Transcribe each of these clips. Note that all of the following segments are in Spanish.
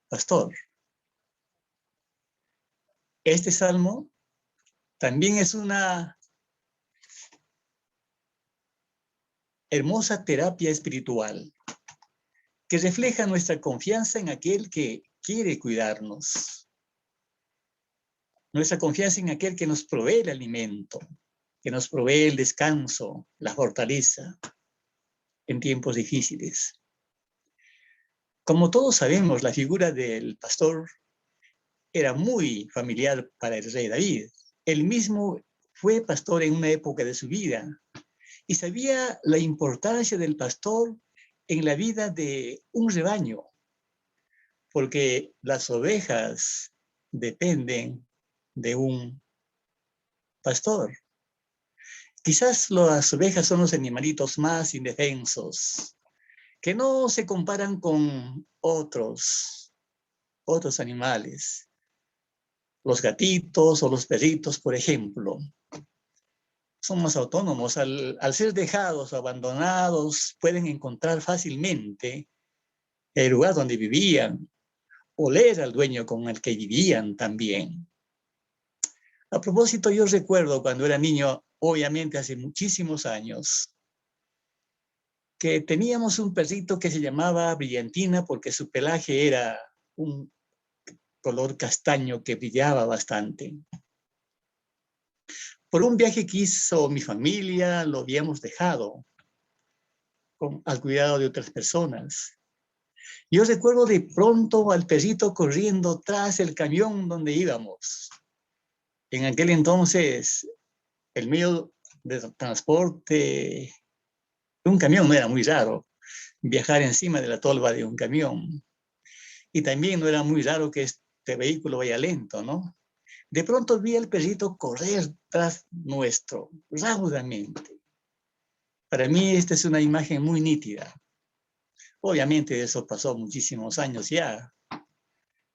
pastor. Este salmo también es una hermosa terapia espiritual que refleja nuestra confianza en aquel que quiere cuidarnos, nuestra confianza en aquel que nos provee el alimento, que nos provee el descanso, la fortaleza en tiempos difíciles. Como todos sabemos, la figura del pastor era muy familiar para el rey David. Él mismo fue pastor en una época de su vida y sabía la importancia del pastor en la vida de un rebaño, porque las ovejas dependen de un pastor. Quizás las ovejas son los animalitos más indefensos, que no se comparan con otros animales. Los gatitos o los perritos, por ejemplo, son más autónomos. Al ser dejados o abandonados, pueden encontrar fácilmente el lugar donde vivían, oler al dueño con el que vivían también. A propósito, yo recuerdo cuando era niño, obviamente hace muchísimos años, que teníamos un perrito que se llamaba Brillantina porque su pelaje era un color castaño que brillaba bastante. Por un viaje que hizo mi familia, lo habíamos dejado al cuidado de otras personas. Yo recuerdo de pronto al perrito corriendo tras el camión donde íbamos. En aquel entonces, el medio de transporte, un camión no era muy raro, viajar encima de la tolva de un camión. Y también no era muy raro que este vehículo vaya lento, ¿no? De pronto vi al perrito correr tras nuestro, rápidamente. Para mí esta es una imagen muy nítida. Obviamente eso pasó muchísimos años ya,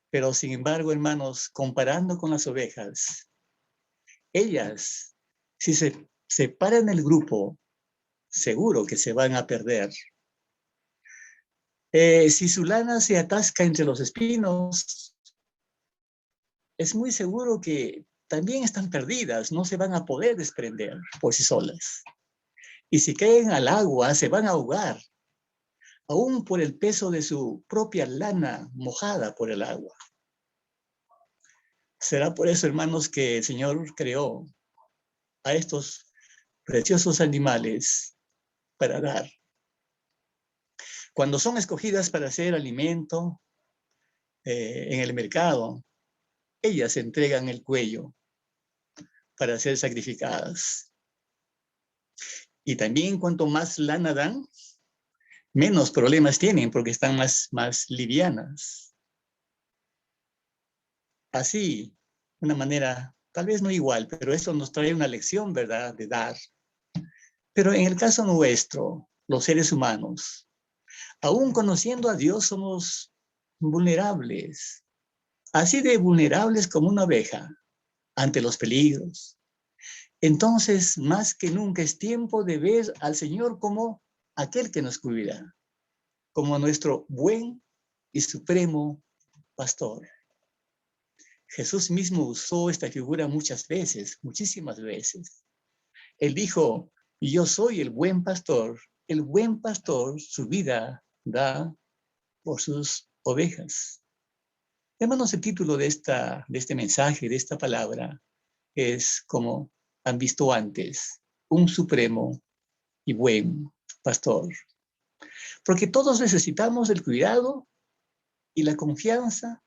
pero sin embargo, hermanos, comparando con las ovejas, ellas, si se separan el grupo, seguro que se van a perder. Si su lana se atasca entre los espinos, es muy seguro que también están perdidas, no se van a poder desprender por sí solas. Y si caen al agua, se van a ahogar, aún por el peso de su propia lana mojada por el agua. Será por eso, hermanos, que el Señor creó a estos preciosos animales para dar. Cuando son escogidas para hacer alimento en el mercado, ellas entregan el cuello para ser sacrificadas. Y también cuanto más lana dan, menos problemas tienen porque están más livianas. Así, de una manera, tal vez no igual, pero esto nos trae una lección, ¿verdad?, de dar. Pero en el caso nuestro, los seres humanos, aún conociendo a Dios, somos vulnerables, así de vulnerables como una oveja ante los peligros. Entonces, más que nunca es tiempo de ver al Señor como aquel que nos cuida, como nuestro buen y supremo pastor. Jesús mismo usó esta figura muchas veces, muchísimas veces. Él dijo, yo soy el buen pastor su vida da por sus ovejas. Hermanos, el título de este mensaje, de esta palabra, es como han visto antes, un supremo y buen pastor. Porque todos necesitamos el cuidado y la confianza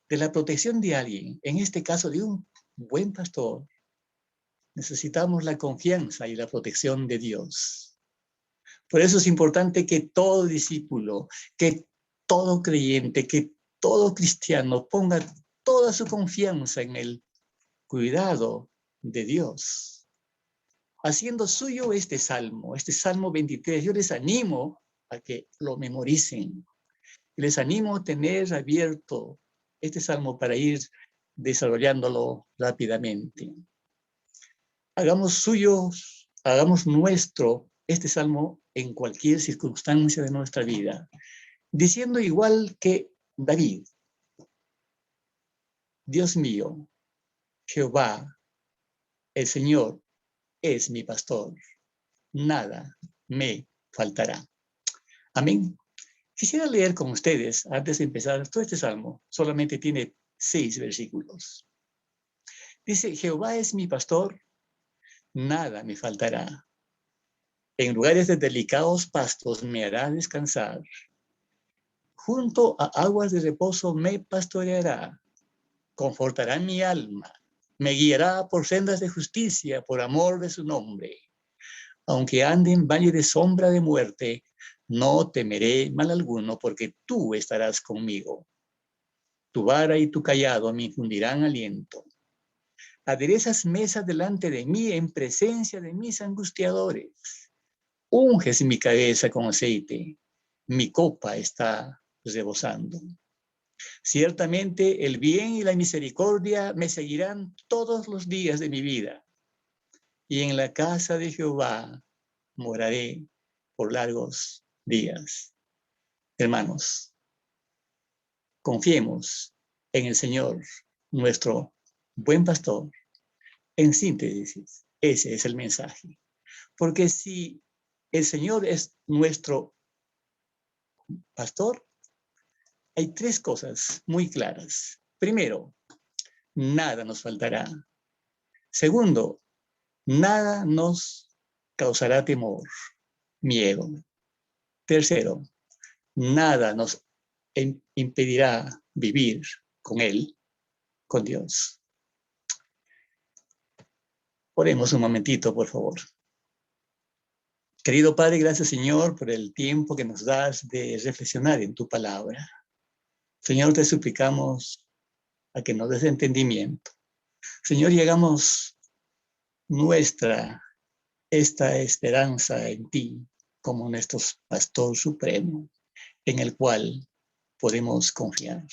de la protección de alguien, en este caso de un buen pastor. Necesitamos la confianza y la protección de Dios. Por eso es importante que todo discípulo, que todo creyente, que todo cristiano ponga toda su confianza en el cuidado de Dios. Haciendo suyo este Salmo 23, yo les animo a que lo memoricen. Les animo a tener abierto este salmo para ir desarrollándolo rápidamente. Hagamos nuestro este salmo en cualquier circunstancia de nuestra vida, diciendo igual que David, Dios mío, Jehová, el Señor, es mi pastor. Nada me faltará. Amén. Quisiera leer con ustedes, antes de empezar, todo este salmo. Solamente tiene 6 versículos. Dice, Jehová es mi pastor, nada me faltará. En lugares de delicados pastos me hará descansar. Junto a aguas de reposo me pastoreará. Confortará mi alma. Me guiará por sendas de justicia, por amor de su nombre. Aunque ande en valle de sombra de muerte, no temeré mal alguno, porque tú estarás conmigo. Tu vara y tu cayado me infundirán aliento. Aderezas mesa delante de mí en presencia de mis angustiadores. Unges mi cabeza con aceite. Mi copa está rebosando. Ciertamente el bien y la misericordia me seguirán todos los días de mi vida. Y en la casa de Jehová moraré por largos días. Hermanos, confiemos en el Señor, nuestro buen pastor. En síntesis, ese es el mensaje. Porque si el Señor es nuestro pastor, hay 3 cosas muy claras. Primero, nada nos faltará. Segundo, nada nos causará temor, miedo. Tercero, nada nos impedirá vivir con Él, con Dios. Oremos un momentito, por favor. Querido Padre, gracias, Señor, por el tiempo que nos das de reflexionar en tu palabra. Señor, te suplicamos a que nos des entendimiento. Señor, llegamos esta esperanza en ti como nuestro pastor supremo, en el cual podemos confiar.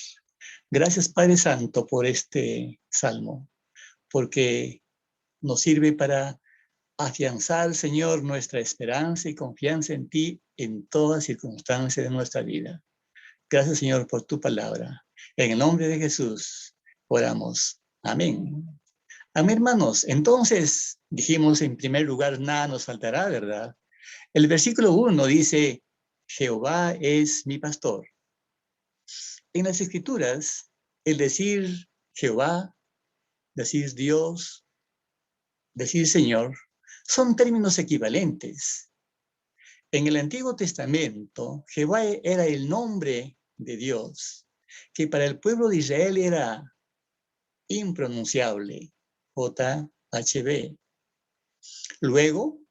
Gracias, Padre Santo, por este salmo, porque nos sirve para afianzar, Señor, nuestra esperanza y confianza en ti en todas circunstancias de nuestra vida. Gracias, Señor, por tu palabra. En el nombre de Jesús oramos. Amén. Amén, hermanos. Entonces, dijimos en primer lugar, nada nos faltará, ¿verdad? El versículo 1 dice, Jehová es mi pastor. En las Escrituras, el decir Jehová, decir Dios, decir Señor, son términos equivalentes. En el Antiguo Testamento, Jehová era el nombre de Dios, que para el pueblo de Israel era impronunciable, JHB. Luego,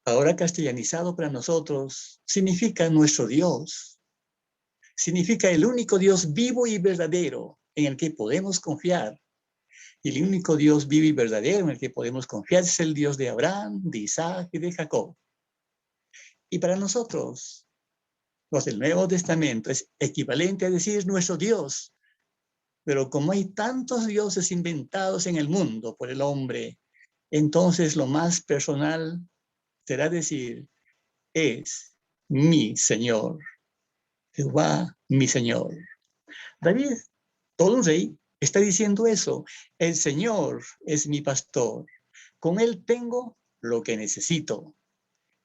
ahora castellanizado para nosotros, significa nuestro Dios. Significa el único Dios vivo y verdadero en el que podemos confiar. Y el único Dios vivo y verdadero en el que podemos confiar es el Dios de Abraham, de Isaac y de Jacob. Y para nosotros, los del Nuevo Testamento, es equivalente a decir nuestro Dios. Pero como hay tantos dioses inventados en el mundo por el hombre, entonces lo más personal será decir, es mi Señor. Jehová, mi Señor. David, todo un rey, está diciendo eso. El Señor es mi pastor. Con Él tengo lo que necesito.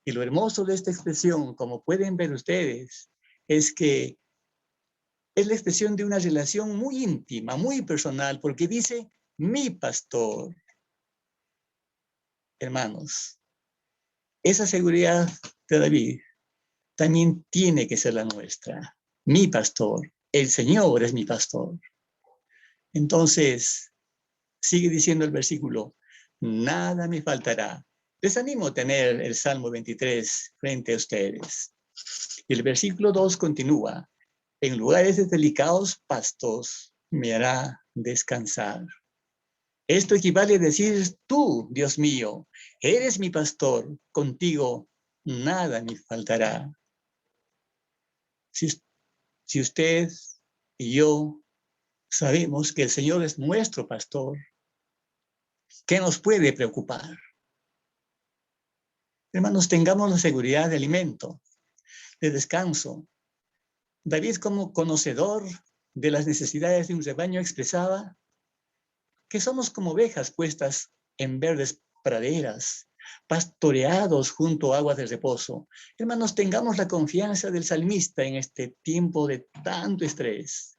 Y lo hermoso de esta expresión, como pueden ver ustedes, es que es la expresión de una relación muy íntima, muy personal, porque dice, mi pastor. Hermanos, esa seguridad de David también tiene que ser la nuestra. Mi pastor, el Señor es mi pastor. Entonces, sigue diciendo el versículo, nada me faltará. Les animo a tener el Salmo 23 frente a ustedes. Y el versículo 2 continúa, en lugares de delicados pastos me hará descansar. Esto equivale a decir, tú, Dios mío, eres mi pastor, contigo nada me faltará. Si usted y yo sabemos que el Señor es nuestro pastor, ¿qué nos puede preocupar? Hermanos, tengamos la seguridad de alimento, de descanso. David, como conocedor de las necesidades de un rebaño, expresaba, que somos como ovejas puestas en verdes praderas, pastoreados junto a aguas de reposo. Hermanos, tengamos la confianza del salmista en este tiempo de tanto estrés.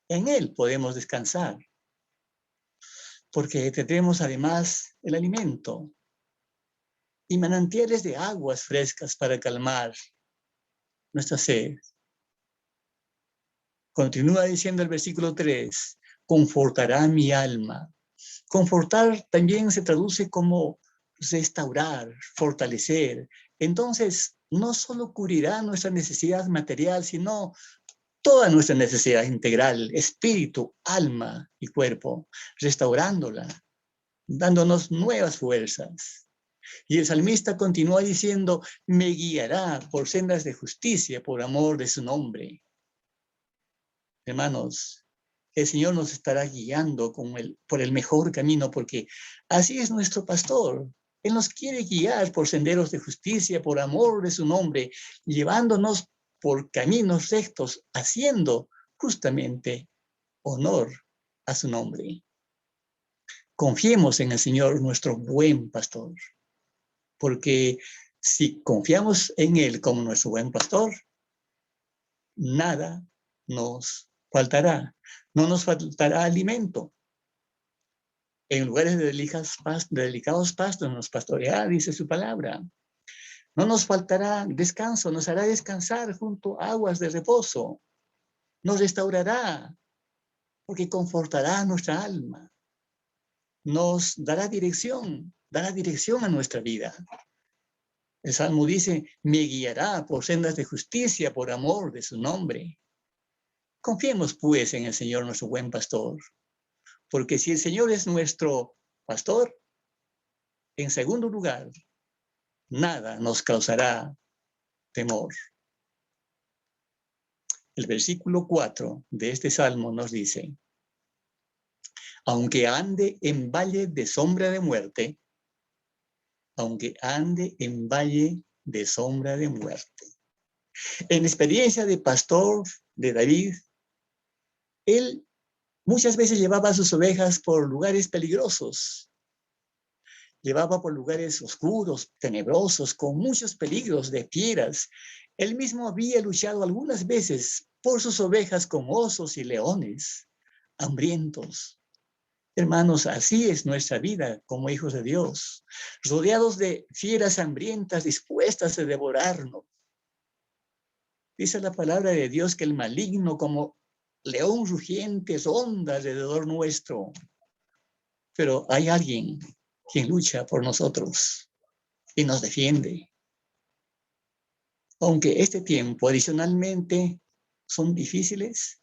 En él podemos descansar, porque tendremos además el alimento y manantiales de aguas frescas para calmar nuestra sed. Continúa diciendo el versículo 3, confortará mi alma. Confortar también se traduce como restaurar, fortalecer. Entonces, no solo cubrirá nuestra necesidad material, sino toda nuestra necesidad integral, espíritu, alma y cuerpo, restaurándola, dándonos nuevas fuerzas. Y el salmista continúa diciendo, me guiará por sendas de justicia por amor de su nombre. Hermanos, el Señor nos estará guiando por el mejor camino, porque así es nuestro pastor. Él nos quiere guiar por senderos de justicia, por amor de su nombre, llevándonos por caminos rectos, haciendo justamente honor a su nombre. Confiemos en el Señor, nuestro buen pastor, porque si confiamos en Él como nuestro buen pastor, nada nos faltará. No nos faltará alimento. En lugares de delicados pastos nos pastoreará, dice su palabra. No nos faltará descanso, nos hará descansar junto a aguas de reposo. Nos restaurará, porque confortará nuestra alma. Nos dará dirección a nuestra vida. El Salmo dice, me guiará por sendas de justicia, por amor de su nombre. Confiemos pues en el Señor, nuestro buen pastor, porque si el Señor es nuestro pastor, en segundo lugar, nada nos causará temor. El versículo 4 de este salmo nos dice, aunque ande en valle de sombra de muerte, aunque ande en valle de sombra de muerte. En experiencia de pastor de David, él muchas veces llevaba a sus ovejas por lugares peligrosos, llevaba por lugares oscuros, tenebrosos, con muchos peligros de fieras. Él mismo había luchado algunas veces por sus ovejas con osos y leones, hambrientos. Hermanos, así es nuestra vida como hijos de Dios, rodeados de fieras hambrientas dispuestas a devorarnos. Dice la palabra de Dios que el maligno como león rugiente ronda alrededor nuestro. Pero hay alguien quien lucha por nosotros y nos defiende. Aunque este tiempo adicionalmente son difíciles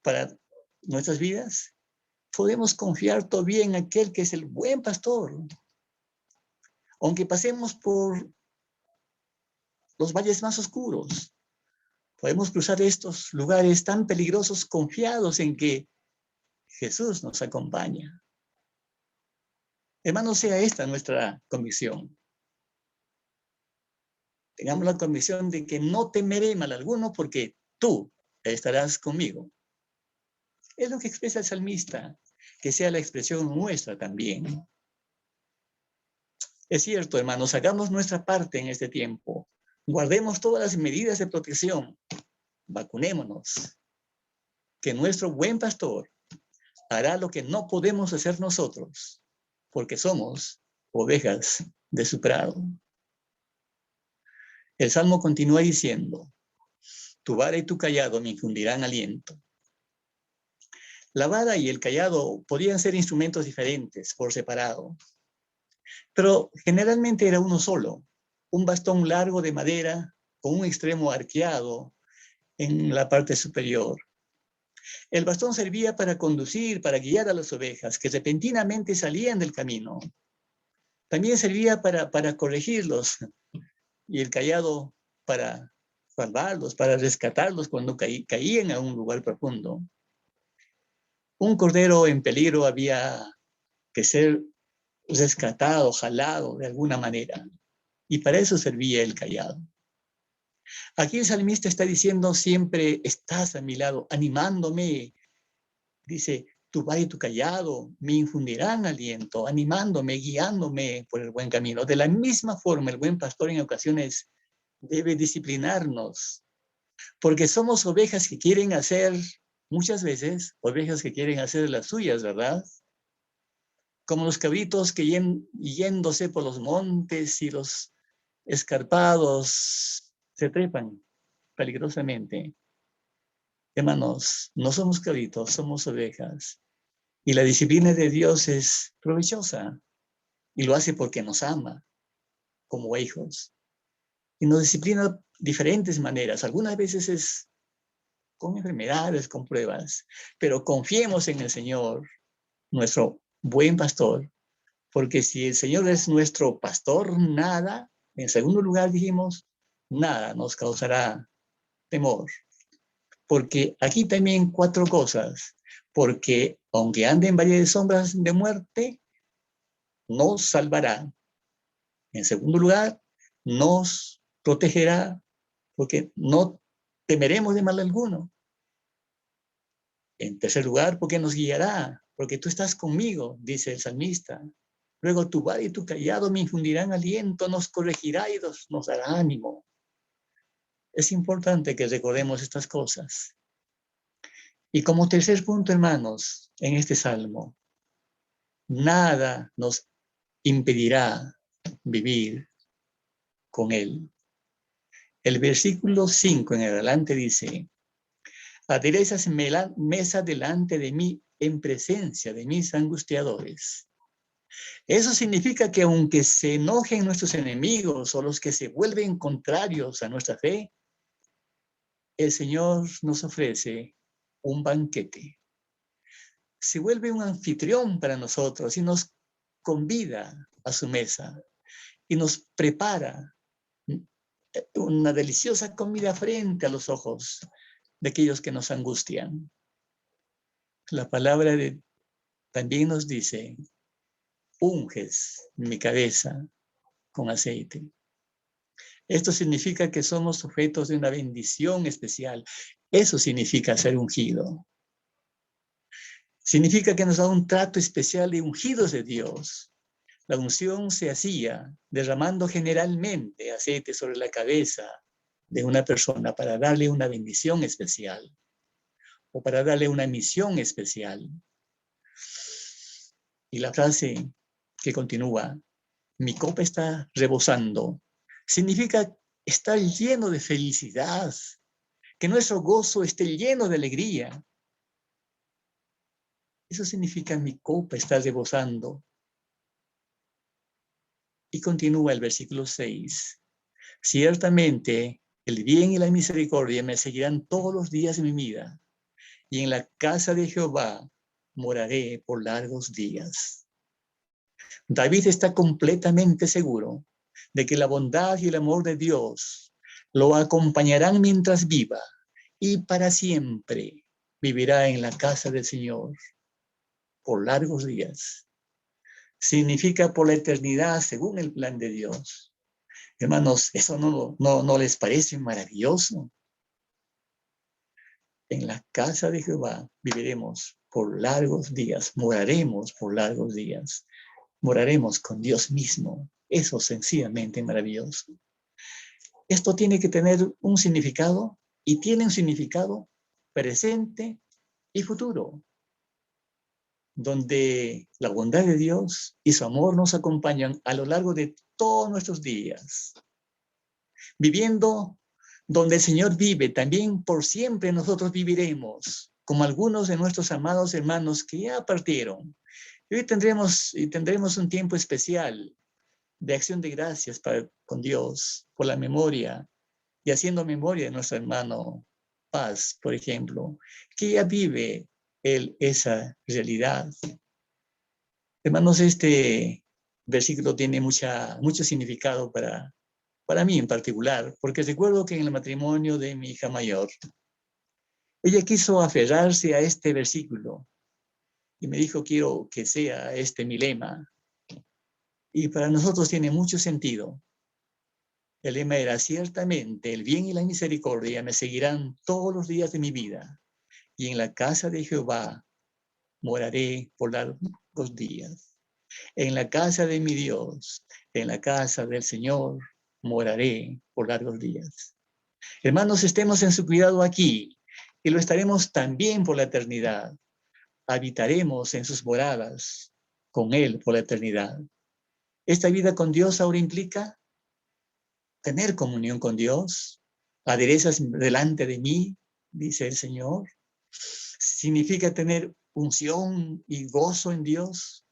para nuestras vidas, podemos confiar todavía en aquel que es el buen pastor. Aunque pasemos por los valles más oscuros, podemos cruzar estos lugares tan peligrosos confiados en que Jesús nos acompaña. Hermanos, sea esta nuestra convicción. Tengamos la convicción de que no temeré mal alguno porque tú estarás conmigo. Es lo que expresa el salmista, que sea la expresión nuestra también. Es cierto, hermanos, hagamos nuestra parte en este tiempo. Guardemos todas las medidas de protección. Vacunémonos. Que nuestro buen pastor hará lo que no podemos hacer nosotros, porque somos ovejas de su prado. El Salmo continúa diciendo, tu vara y tu cayado me infundirán aliento. La vara y el cayado podían ser instrumentos diferentes por separado, pero generalmente era uno solo, un bastón largo de madera con un extremo arqueado en la parte superior. El bastón servía para conducir, para guiar a las ovejas que repentinamente salían del camino. También servía para corregirlos y el cayado para salvarlos, para rescatarlos cuando caían a un lugar profundo. Un cordero en peligro había que ser rescatado, jalado de alguna manera. Y para eso servía el cayado. Aquí el salmista está diciendo siempre, estás a mi lado, animándome. Dice, Tu vara y tu callado me infundirán aliento, animándome, guiándome por el buen camino. De la misma forma, el buen pastor en ocasiones debe disciplinarnos, porque somos ovejas que quieren hacer, muchas veces, ovejas que quieren hacer las suyas, ¿verdad? Como los cabritos que yéndose por los montes y los escarpados se trepan peligrosamente. Hermanos, no somos cabritos, somos ovejas. Y la disciplina de Dios es provechosa y lo hace porque nos ama como hijos. Y nos disciplina de diferentes maneras. Algunas veces es con enfermedades, con pruebas, pero confiemos en el Señor, nuestro buen pastor, porque si el Señor es nuestro pastor, nada, en segundo lugar dijimos, nada nos causará temor. Porque aquí también 4 cosas, porque aunque ande en valle de sombras de muerte, nos salvará. En segundo lugar, nos protegerá, porque no temeremos de mal alguno. En tercer lugar, porque nos guiará, porque tú estás conmigo, dice el salmista. Luego tu vara y tu callado me infundirán aliento, nos corregirá y nos dará ánimo. Es importante que recordemos estas cosas. Y como tercer punto, hermanos, en este salmo, nada nos impedirá vivir con él. El versículo 5 en adelante dice, aderezas mesa delante de mí en presencia de mis angustiadores. Eso significa que aunque se enojen nuestros enemigos o los que se vuelven contrarios a nuestra fe, el Señor nos ofrece un banquete. Se vuelve un anfitrión para nosotros y nos convida a su mesa y nos prepara una deliciosa comida frente a los ojos de aquellos que nos angustian. La palabra también nos dice, unges mi cabeza con aceite. Esto significa que somos sujetos de una bendición especial. Eso significa ser ungido. Significa que nos da un trato especial de ungidos de Dios. La unción se hacía derramando generalmente aceite sobre la cabeza de una persona para darle una bendición especial o para darle una misión especial. Y la frase que continúa, mi copa está rebosando, significa estar lleno de felicidad, que nuestro gozo esté lleno de alegría. Eso significa mi copa está rebosando. Y continúa el versículo 6. Ciertamente el bien y la misericordia me seguirán todos los días de mi vida, y en la casa de Jehová moraré por largos días. David está completamente seguro de que la bondad y el amor de Dios lo acompañarán mientras viva y para siempre vivirá en la casa del Señor por largos días. Significa por la eternidad según el plan de Dios. Hermanos, ¿eso no les parece maravilloso? En la casa de Jehová viviremos por largos días, moraremos por largos días, moraremos con Dios mismo. Eso es sencillamente maravilloso. Esto tiene que tener un significado y tiene un significado presente y futuro, donde la bondad de Dios y su amor nos acompañan a lo largo de todos nuestros días. Viviendo donde el Señor vive, también por siempre nosotros viviremos, como algunos de nuestros amados hermanos que ya partieron. Y hoy tendremos un tiempo especial de acción de gracias con Dios por la memoria y haciendo memoria de nuestro hermano Paz, por ejemplo, que ya vive él esa realidad. Hermanos, este versículo tiene mucho significado para mí en particular, porque recuerdo que en el matrimonio de mi hija mayor, ella quiso aferrarse a este versículo y me dijo, quiero que sea este mi lema. Y para nosotros tiene mucho sentido. El lema era, ciertamente el bien y la misericordia me seguirán todos los días de mi vida, y en la casa de Jehová moraré por largos días. En la casa de mi Dios, en la casa del Señor, moraré por largos días. Hermanos, estemos en su cuidado aquí y lo estaremos también por la eternidad. Habitaremos en sus moradas con Él por la eternidad. Esta vida con Dios ahora implica tener comunión con Dios. Aderezas delante de mí, dice el Señor. Significa tener unción y gozo en Dios.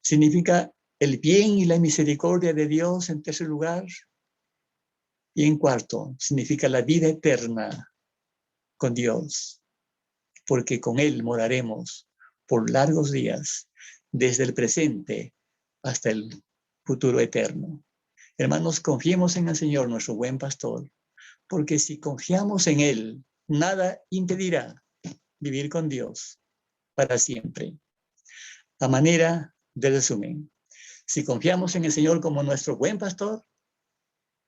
Significa el bien y la misericordia de Dios en tercer lugar. Y en cuarto, significa la vida eterna con Dios, porque con Él moraremos por largos días, desde el presente hasta el futuro eterno. Hermanos, confiemos en el Señor, nuestro buen pastor, porque si confiamos en Él, nada impedirá vivir con Dios para siempre. A manera de resumen, si confiamos en el Señor como nuestro buen pastor,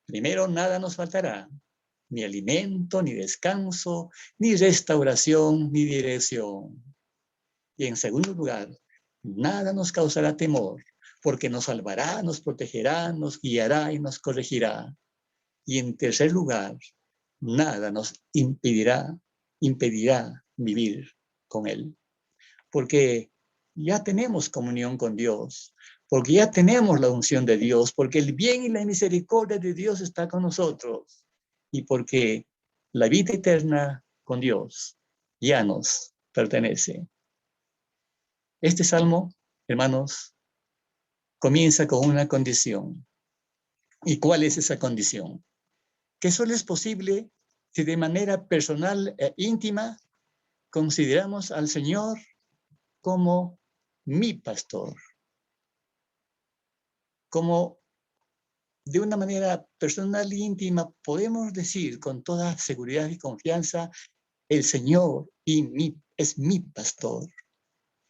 primero nada nos faltará, ni alimento, ni descanso, ni restauración, ni dirección. Y en segundo lugar, nada nos causará temor, porque nos salvará, nos protegerá, nos guiará y nos corregirá. Y en tercer lugar, nada nos impedirá vivir con Él. Porque ya tenemos comunión con Dios, porque ya tenemos la unción de Dios, porque el bien y la misericordia de Dios está con nosotros y porque la vida eterna con Dios ya nos pertenece. Este salmo, hermanos, comienza con una condición. ¿Y cuál es esa condición? Que solo es posible si de manera personal e íntima consideramos al Señor como mi pastor, como de una manera personal e íntima podemos decir con toda seguridad y confianza, el Señor es mi pastor.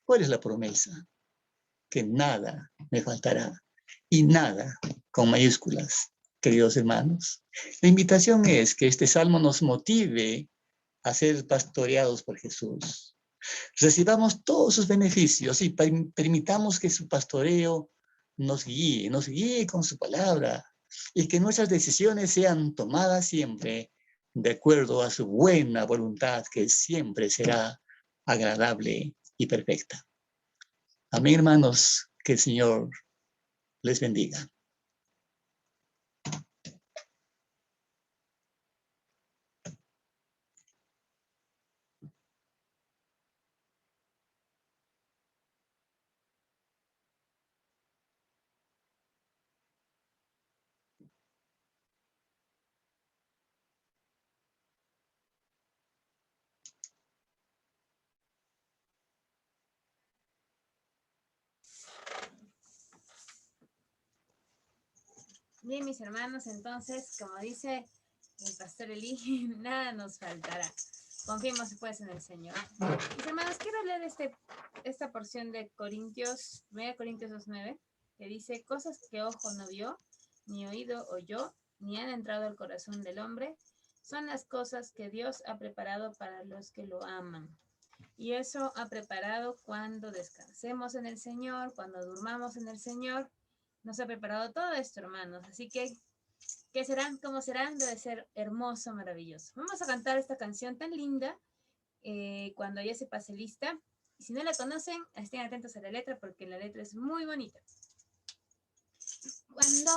¿Cuál es la promesa? Que nada me faltará y nada con mayúsculas, queridos hermanos. La invitación es que este salmo nos motive a ser pastoreados por Jesús. Recibamos todos sus beneficios y permitamos que su pastoreo nos guíe con su palabra y que nuestras decisiones sean tomadas siempre de acuerdo a su buena voluntad, que siempre será agradable y perfecta. Amén, hermanos, que el Señor les bendiga. Bien, mis hermanos, entonces, como dice el pastor Eli, nada nos faltará. Confiemos pues en el Señor. Mis hermanos, quiero leer esta porción de Corintios, 1 Corintios 2:9, que dice, cosas que ojo no vio, ni oído oyó, ni han entrado al corazón del hombre, son las cosas que Dios ha preparado para los que lo aman. Y eso ha preparado cuando descansemos en el Señor, cuando durmamos en el Señor. Nos ha preparado todo esto, hermanos. Así que, ¿qué serán? ¿Cómo serán? Debe ser hermoso, maravilloso. Vamos a cantar esta canción tan linda cuando ya se pase lista. Y si no la conocen, estén atentos a la letra porque la letra es muy bonita. Cuando